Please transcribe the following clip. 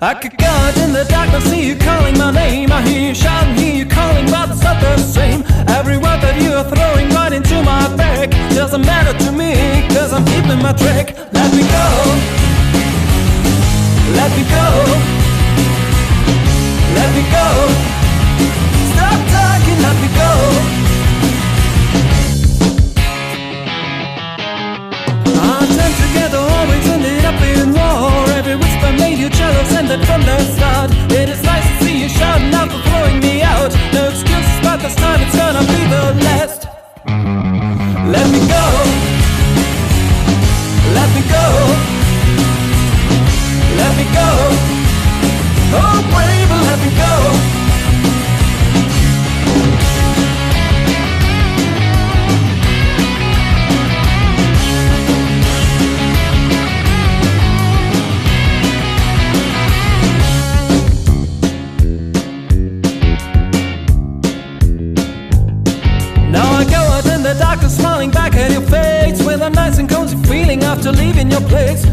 I could go out in the darkness, see you calling my name. I hear you shouting, hear you calling, but it's not the same. Every word that you are throwing right into my back doesn't matter to me, cause I'm keeping my track. Let me go, let me go, let me go. Stop talking, let me go. Our time together always ended up in war. Every whisper made you jealous, and that from the start. It is nice to see you shouting out for throwing me out. No excuses, but this time it's gonna be the last. Let me go, let me go, let me go. Oh baby, let me go. Smiling back at your face with a nice and cozy feeling after leaving your place.